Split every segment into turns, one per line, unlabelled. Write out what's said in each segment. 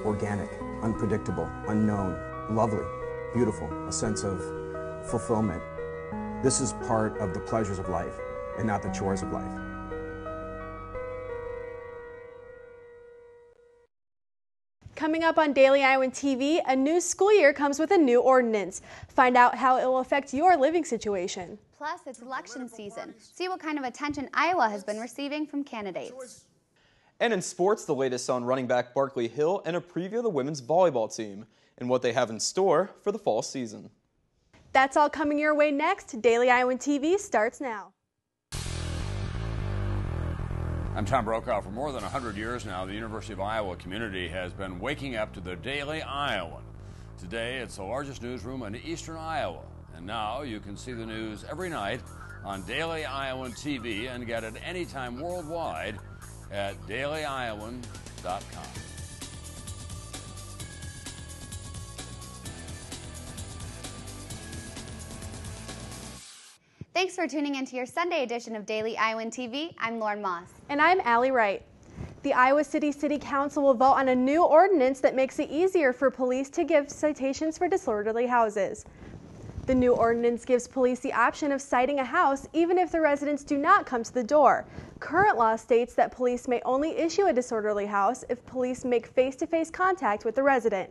organic, unpredictable, unknown, lovely, beautiful, a sense of fulfillment. This is part of the pleasures of life and not the chores of life.
Coming up on Daily Iowan TV, a new school year comes with a new ordinance. Find out how it will affect your living situation.
Plus, it's election season. See what kind of attention Iowa has been receiving from candidates.
And in sports, the latest on running back Barkley Hill and a preview of the women's volleyball team and what they have in store for the fall season.
That's all coming your way next. Daily Iowan TV starts now.
I'm Tom Brokaw. For more than 100 years now, the University of Iowa community has been waking up to the Daily Iowan. Today, it's the largest newsroom in eastern Iowa. And now you can see the news every night on Daily Iowan TV and get it anytime worldwide at dailyiowan.com.
Thanks for tuning into your Sunday edition of Daily Iowan TV. I'm Lauren Moss.
And I'm Allie Wright. The Iowa City City Council will vote on a new ordinance that makes it easier for police to give citations for disorderly houses. The new ordinance gives police the option of citing a house even if the residents do not come to the door. Current law states that police may only issue a disorderly house if police make face-to-face contact with the resident.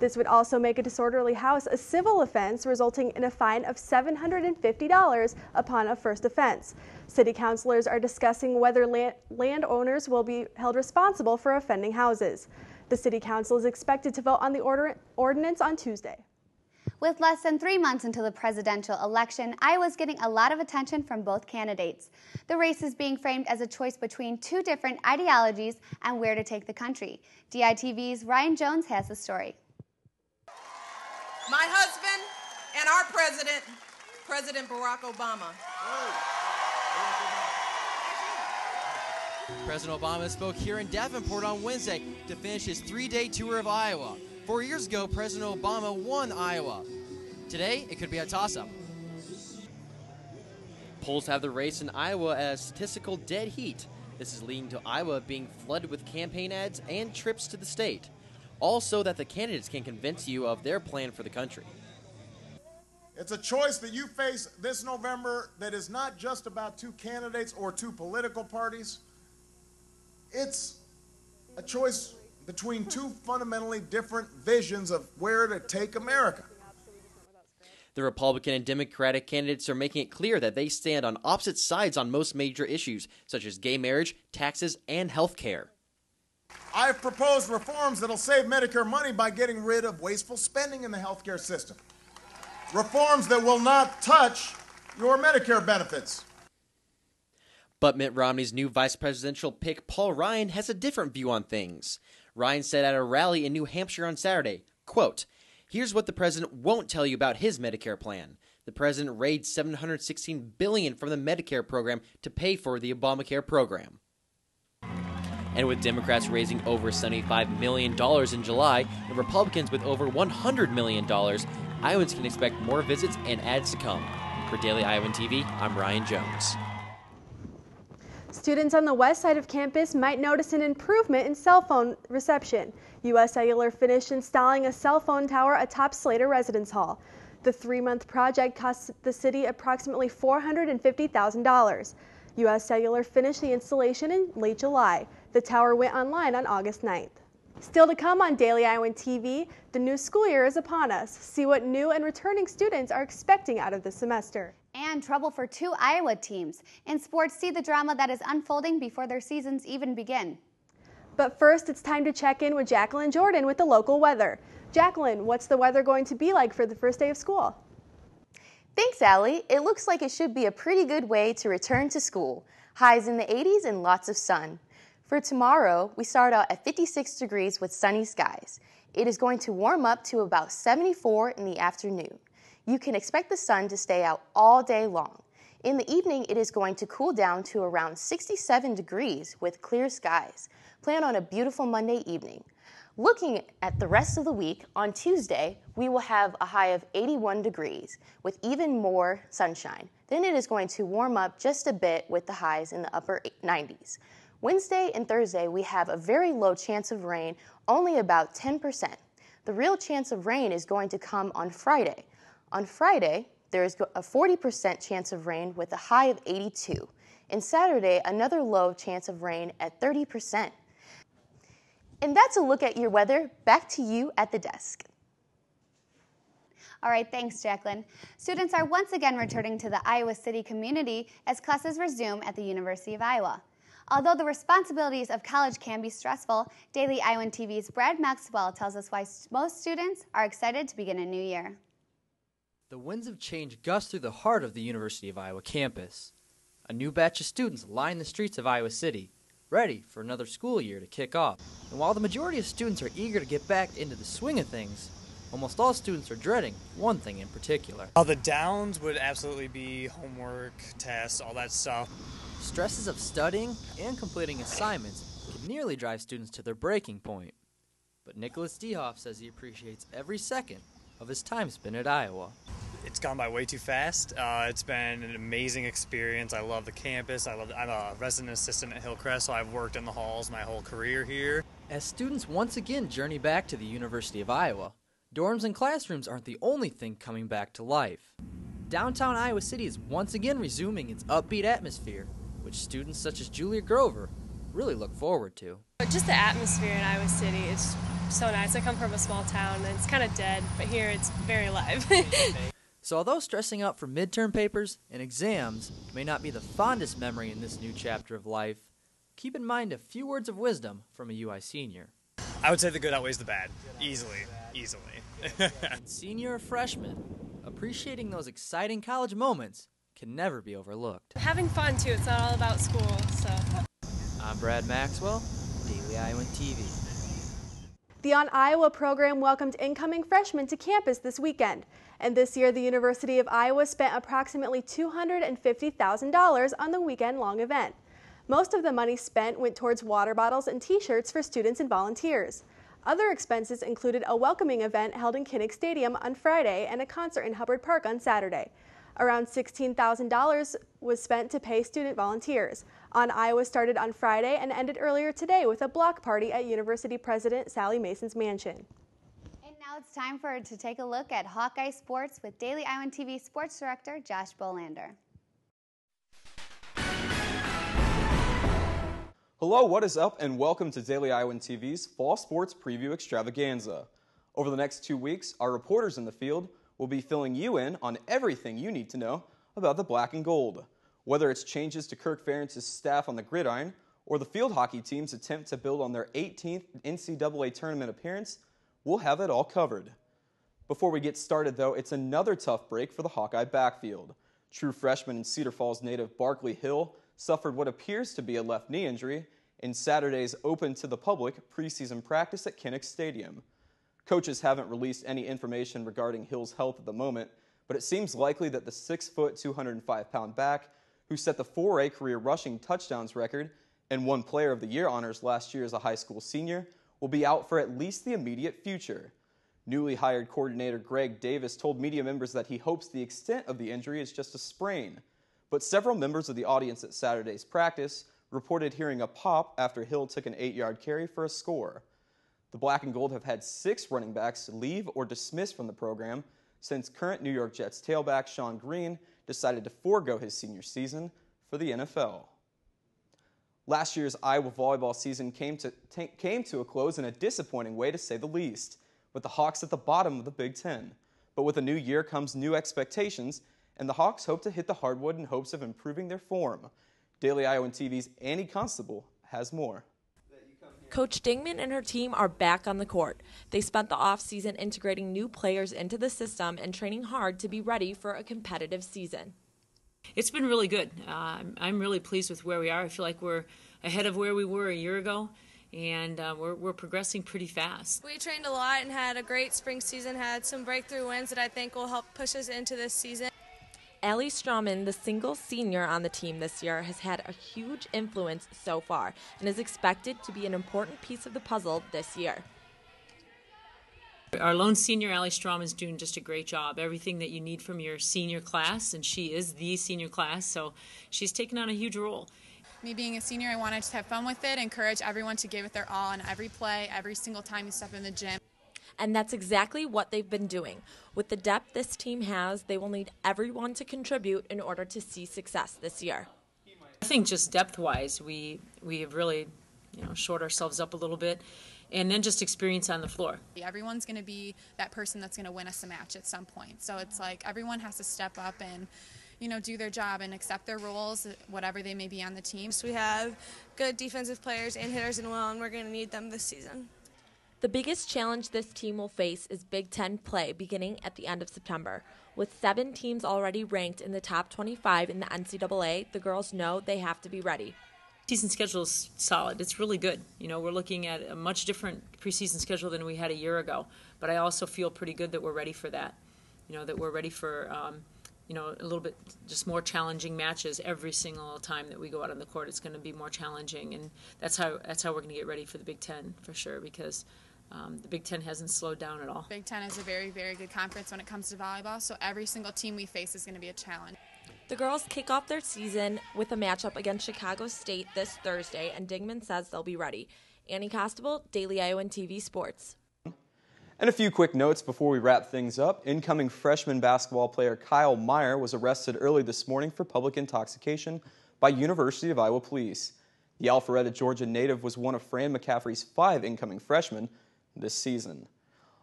This would also make a disorderly house a civil offense, resulting in a fine of $750 upon a first offense. City councilors are discussing whether landowners will be held responsible for offending houses. The City Council is expected to vote on the ordinance on Tuesday.
With less than 3 months until the presidential election, Iowa's getting a lot of attention from both candidates. The race is being framed as a choice between two different ideologies and where to take the country. DITV's Ryan Jones has the story.
My husband and our president, President Barack Obama.
President Obama spoke here in Davenport on Wednesday to finish his 3-day tour of Iowa. 4 years ago, President Obama won Iowa. Today, it could be a toss-up. Polls have the race in Iowa at a statistical dead heat. This is leading to Iowa being flooded with campaign ads and trips to the state. All so that the candidates can convince you of their plan for the country.
It's a choice that you face this November that is not just about two candidates or two political parties. It's a choice between two fundamentally different visions of where to take America.
The Republican and Democratic candidates are making it clear that they stand on opposite sides on most major issues, such as gay marriage, taxes, and health care.
I've proposed reforms that'll save Medicare money by getting rid of wasteful spending in the healthcare system. Reforms that will not touch your Medicare benefits.
But Mitt Romney's new vice presidential pick, Paul Ryan, has a different view on things. Ryan said at a rally in New Hampshire on Saturday, quote, "Here's what the president won't tell you about his Medicare plan. The president raised $716 billion from the Medicare program to pay for the Obamacare program." And with Democrats raising over $75 million in July and Republicans with over $100 million, Iowans can expect more visits and ads to come. For Daily Iowan TV, I'm Ryan Jones.
Students on the west side of campus might notice an improvement in cell phone reception. U.S. Cellular finished installing a cell phone tower atop Slater Residence Hall. The 3-month project cost the city approximately $450,000. U.S. Cellular finished the installation in late July. The tower went online on August 9th. Still to come on Daily Iowan TV, the new school year is upon us. See what new and returning students are expecting out of the semester.
And trouble for 2 Iowa teams. In sports, see the drama that is unfolding before their seasons even begin.
But first, it's time to check in with Jacqueline Jordan with the local weather. Jacqueline, what's the weather going to be like for the first day of school?
Thanks, Allie. It looks like it should be a pretty good way to return to school. Highs in the 80s and lots of sun. For tomorrow, we start out at 56 degrees with sunny skies. It is going to warm up to about 74 in the afternoon. You can expect the sun to stay out all day long. In the evening, it is going to cool down to around 67 degrees with clear skies. Plan on a beautiful Monday evening. Looking at the rest of the week, on Tuesday, we will have a high of 81 degrees with even more sunshine. Then it is going to warm up just a bit with the highs in the upper 90s. Wednesday and Thursday, we have a very low chance of rain, only about 10%. The real chance of rain is going to come on Friday. On Friday, there is a 40% chance of rain with a high of 82. And Saturday, another low chance of rain at 30%. And that's a look at your weather. Back to you at the desk.
All right, thanks, Jacqueline. Students are once again returning to the Iowa City community as classes resume at the University of Iowa. Although the responsibilities of college can be stressful, Daily Iowan TV's Brad Maxwell tells us why most students are excited to begin a new year.
The winds of change gust through the heart of the University of Iowa campus. A new batch of students line the streets of Iowa City, ready for another school year to kick off. And while the majority of students are eager to get back into the swing of things, almost all students are dreading one thing in particular.
The downs would absolutely be homework, tests, all that stuff.
Stresses of studying and completing assignments can nearly drive students to their breaking point. But Nicholas Dehoff says he appreciates every second of his time spent at Iowa.
It's gone by way too fast. It's been an amazing experience. I love the campus. I'm a resident assistant at Hillcrest, so I've worked in the halls my whole career here.
As students once again journey back to the University of Iowa, dorms and classrooms aren't the only thing coming back to life. Downtown Iowa City is once again resuming its upbeat atmosphere, which students such as Julia Grover really look forward to.
Just the atmosphere in Iowa City is so nice. I come from a small town and it's kind of dead, but here it's very alive.
So although stressing out for midterm papers and exams may not be the fondest memory in this new chapter of life, keep in mind a few words of wisdom from a UI senior.
I would say the good outweighs the bad. Easily.
Senior or freshman, appreciating those exciting college moments can never be overlooked.
Having fun too, it's not all about school, so.
I'm Brad Maxwell, Daily Iowan TV.
The On Iowa program welcomed incoming freshmen to campus this weekend. And this year, the University of Iowa spent approximately $250,000 on the weekend-long event. Most of the money spent went towards water bottles and T-shirts for students and volunteers. Other expenses included a welcoming event held in Kinnick Stadium on Friday and a concert in Hubbard Park on Saturday. Around $16,000 was spent to pay student volunteers. On Iowa started on Friday and ended earlier today with a block party at University President Sally Mason's mansion.
And now it's time to take a look at Hawkeye Sports with Daily Iowan TV Sports Director Josh Bolander.
Hello, what is up, and welcome to Daily Iowan TV's Fall Sports Preview Extravaganza. Over the next 2 weeks, our reporters in the field will be filling you in on everything you need to know about the black and gold. Whether it's changes to Kirk Ferentz's staff on the gridiron, or the field hockey team's attempt to build on their 18th NCAA tournament appearance, we'll have it all covered. Before we get started, though, it's another tough break for the Hawkeye backfield. True freshman and Cedar Falls native Barkley Hill suffered what appears to be a left knee injury in Saturday's open to the public preseason practice at Kinnick Stadium. Coaches haven't released any information regarding Hill's health at the moment, but it seems likely that the 6-foot, 205-pound back, who set the 4A career rushing touchdowns record and won Player of the Year honors last year as a high school senior, will be out for at least the immediate future. Newly hired coordinator Greg Davis told media members that he hopes the extent of the injury is just a sprain, but several members of the audience at Saturday's practice reported hearing a pop after Hill took an 8-yard carry for a score. The Black and Gold have had 6 running backs leave or dismiss from the program since current New York Jets tailback Sean Green decided to forego his senior season for the NFL. Last year's Iowa volleyball season came to a close in a disappointing way, to say the least, with the Hawks at the bottom of the Big Ten. But with a new year comes new expectations, and the Hawks hope to hit the hardwood in hopes of improving their form. Daily Iowan TV's Annie Constable has more.
Coach Dingman and her team are back on the court. They spent the offseason integrating new players into the system and training hard to be ready for a competitive season.
It's been really good. I'm really pleased with where we are. I feel like we're ahead of where we were a year ago, and we're progressing pretty fast.
We trained a lot and had a great spring season, had some breakthrough wins that I think will help push us into this season.
Allie Strauman, the single senior on the team this year, has had a huge influence so far and is expected to be an important piece of the puzzle this year.
Our lone senior, Allie Strom, is doing just a great job. Everything that you need from your senior class, and she is the senior class, so she's taken on a huge role.
Me being a senior, I wanted to have fun with it, encourage everyone to give it their all in every play, every single time you step in the gym.
And that's exactly what they've been doing. With the depth this team has, they will need everyone to contribute in order to see success this year.
I think just depth-wise, we have really, shored ourselves up a little bit, and then just experience on the floor.
Everyone's going to be that person that's going to win us a match at some point. So it's like everyone has to step up and, do their job and accept their roles, whatever they may be on the team.
So we have good defensive players and hitters and we're going to need them this season.
The biggest challenge this team will face is Big Ten play beginning at the end of September. With 7 teams already ranked in the top 25 in the NCAA, the girls know they have to be ready.
Season schedule is solid. It's really good. We're looking at a much different preseason schedule than we had a year ago. But I also feel pretty good that we're ready for that. That we're ready for, a little bit just more challenging matches every single time that we go out on the court. It's going to be more challenging, and that's how we're going to get ready for the Big Ten for sure, because the Big Ten hasn't slowed down at all.
Big Ten is a very, very good conference when it comes to volleyball, so every single team we face is going to be a challenge.
The girls kick off their season with a matchup against Chicago State this Thursday, and Dingman says they'll be ready. Annie Costable, Daily Iowan TV Sports.
And a few quick notes before we wrap things up. Incoming freshman basketball player Kyle Meyer was arrested early this morning for public intoxication by University of Iowa police. The Alpharetta, Georgia native was one of Fran McCaffrey's 5 incoming freshmen this season.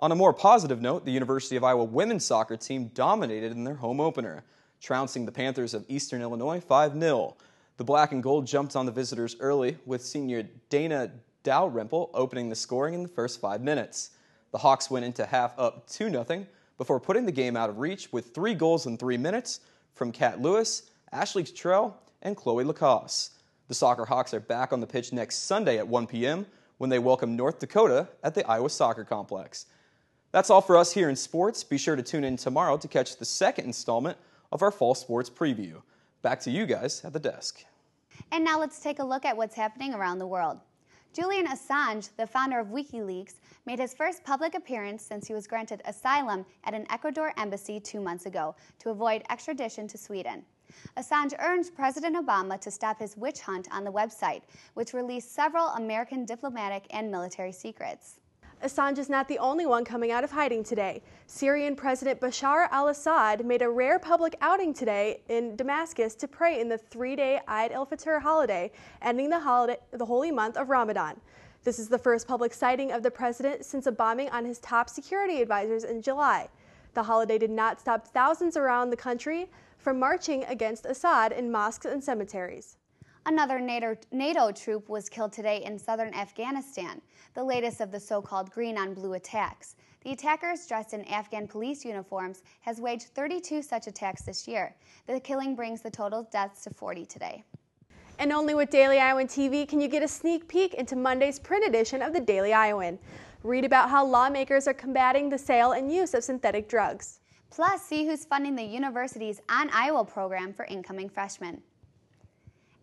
On a more positive note, the University of Iowa women's soccer team dominated in their home opener, trouncing the Panthers of Eastern Illinois 5-0. The black and gold jumped on the visitors early, with senior Dana Dalrymple opening the scoring in the first 5 minutes. The Hawks went into half up 2-0 before putting the game out of reach with 3 goals in 3 minutes from Kat Lewis, Ashley Trell, and Chloe Lacoste. The Soccer Hawks are back on the pitch next Sunday at 1 p.m. when they welcome North Dakota at the Iowa Soccer Complex. That's all for us here in sports. Be sure to tune in tomorrow to catch the second installment of our fall sports preview. Back to you guys at the desk.
And now let's take a look at what's happening around the world. Julian Assange, the founder of WikiLeaks, made his first public appearance since he was granted asylum at an Ecuador embassy 2 months ago to avoid extradition to Sweden. Assange urged President Obama to stop his witch hunt on the website, which released several American diplomatic and military secrets.
Assange is not the only one coming out of hiding today. Syrian President Bashar al-Assad made a rare public outing today in Damascus to pray in the 3-day Eid al-Fitr holiday, ending the holy month of Ramadan. This is the first public sighting of the president since a bombing on his top security advisors in July. The holiday did not stop thousands around the country from marching against Assad in mosques and cemeteries.
Another NATO troop was killed today in southern Afghanistan, the latest of the so-called green on blue attacks. The attackers, dressed in Afghan police uniforms, has waged 32 such attacks this year. The killing brings the total deaths to 40 today.
And only with Daily Iowan TV can you get a sneak peek into Monday's print edition of the Daily Iowan. Read about how lawmakers are combating the sale and use of synthetic drugs.
Plus, see who's funding the university's On Iowa program for incoming freshmen.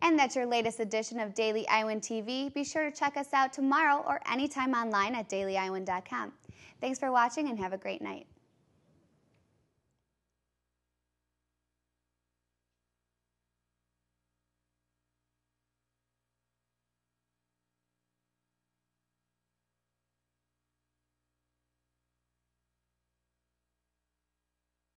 And that's your latest edition of Daily Iowan TV. Be sure to check us out tomorrow or anytime online at dailyiowan.com. Thanks for watching and have a great night.